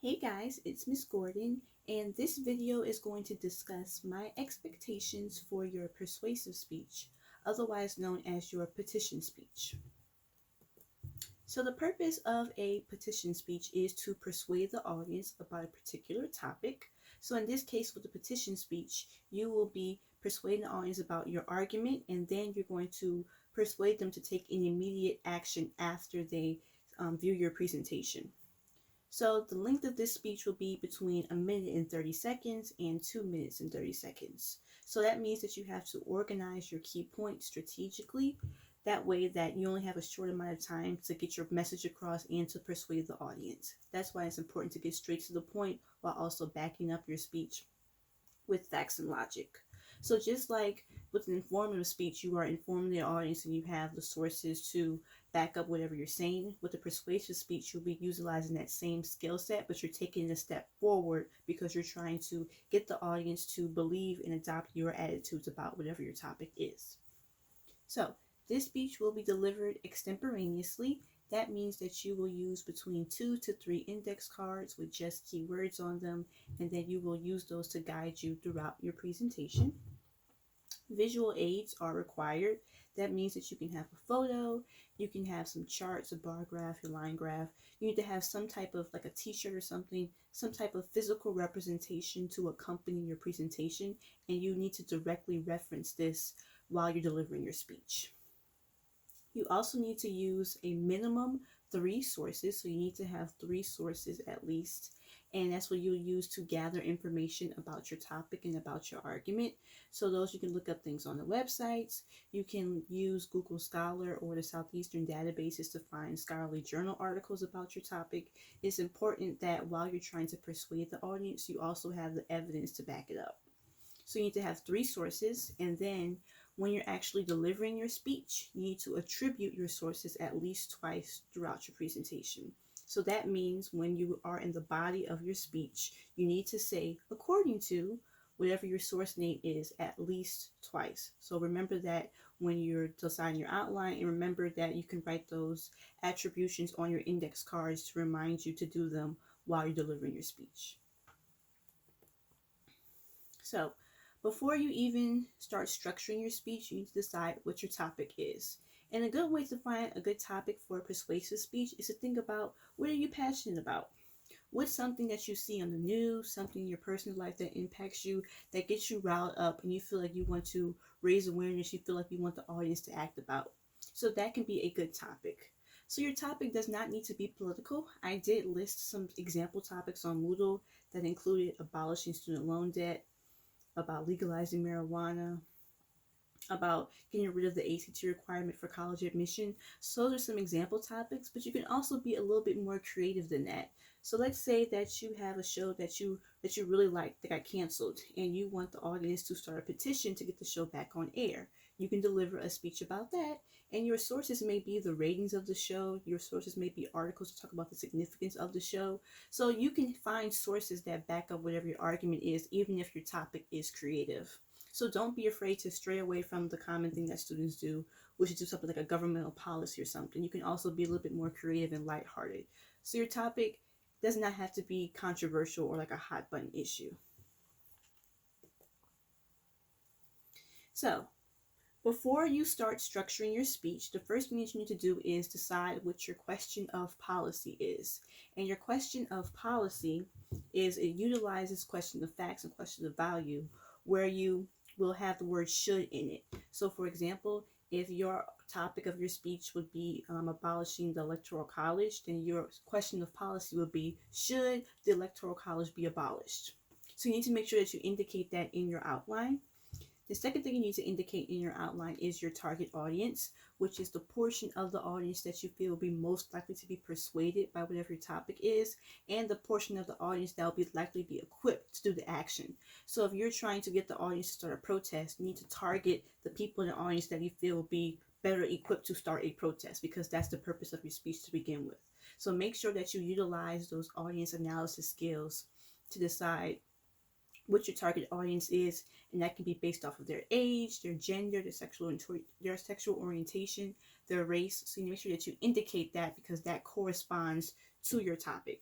Hey guys, it's Miss Gordon, and this video is going to discuss my expectations for your persuasive speech, otherwise known as your petition speech. So the purpose of a petition speech is to persuade the audience about a particular topic. So in this case, with the petition speech, you will be persuading the audience about your argument, and then you're going to persuade them to take an immediate action after they view your presentation. So the length of this speech will be between 1 minute and 30 seconds and 2 minutes and 30 seconds. So that means that you have to organize your key points strategically. That way that you only have a short amount of time to get your message across and to persuade the audience. That's why it's important to get straight to the point while also backing up your speech with facts and logic. So just like with an informative speech, you are informing the audience and you have the sources to back up whatever you're saying. With a persuasive speech, you'll be utilizing that same skill set, but you're taking a step forward because you're trying to get the audience to believe and adopt your attitudes about whatever your topic is. So this speech will be delivered extemporaneously. That means that you will use between 2 to 3 index cards with just keywords on them, and then you will use those to guide you throughout your presentation. Visual aids are required. That means that you can have a photo, you can have some charts, a bar graph, a line graph. You need to have some type of like a t-shirt or something, some type of physical representation to accompany your presentation, and you need to directly reference this while you're delivering your speech. You also need to use a minimum 3 sources, so you need to have 3 sources at least, and that's what you'll use to gather information about your topic and about your argument. So those, you can look up things on the websites, you can use Google Scholar or the Southeastern databases to find scholarly journal articles about your topic. It's important that while you're trying to persuade the audience, you also have the evidence to back it up. So you need to have 3 sources, and then when you're actually delivering your speech, you need to attribute your sources at least twice throughout your presentation. So that means when you are in the body of your speech, you need to say, according to whatever your source name is, at least twice. So remember that when you're designing your outline, and remember that you can write those attributions on your index cards to remind you to do them while you're delivering your speech. So before you even start structuring your speech, you need to decide what your topic is. And a good way to find a good topic for a persuasive speech is to think about, what are you passionate about? What's something that you see on the news, something in your personal life that impacts you, that gets you riled up and you feel like you want to raise awareness, you feel like you want the audience to act about. So that can be a good topic. So your topic does not need to be political. I did list some example topics on Moodle that included abolishing student loan debt, about legalizing marijuana, about getting rid of the ACT requirement for college admission. So those are some example topics, but you can also be a little bit more creative than that. So let's say that you have a show that you really like that got canceled, and you want the audience to start a petition to get the show back on air. You can deliver a speech about that, and your sources may be the ratings of the show. Your sources may be articles to talk about the significance of the show. So you can find sources that back up whatever your argument is, even if your topic is creative. So don't be afraid to stray away from the common thing that students do, which is do something like a governmental policy or something. You can also be a little bit more creative and lighthearted. So your topic does not have to be controversial or like a hot button issue. So before you start structuring your speech, the first thing that you need to do is decide what your question of policy is. And your question of policy is, it utilizes question of facts and question of value, where you will have the word should in it. So for example, if your topic of your speech would be abolishing the electoral college, then your question of policy would be, should the electoral college be abolished? So you need to make sure that you indicate that in your outline. The second thing you need to indicate in your outline is your target audience, which is the portion of the audience that you feel will be most likely to be persuaded by whatever your topic is, and the portion of the audience that will be likely be equipped to do the action. So if you're trying to get the audience to start a protest, you need to target the people in the audience that you feel will be better equipped to start a protest, because that's the purpose of your speech to begin with. So make sure that you utilize those audience analysis skills to decide what your target audience is, and that can be based off of their age, their gender, their sexual orientation, their race. So you make sure that you indicate that, because that corresponds to your topic.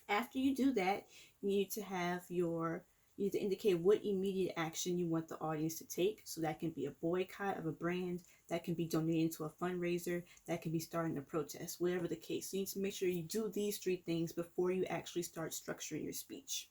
After you do that, you need to have your you need to indicate what immediate action you want the audience to take. So that can be a boycott of a brand, that can be donating to a fundraiser, that can be starting a protest, whatever the case. You need to make sure you do these three things before you actually start structuring your speech.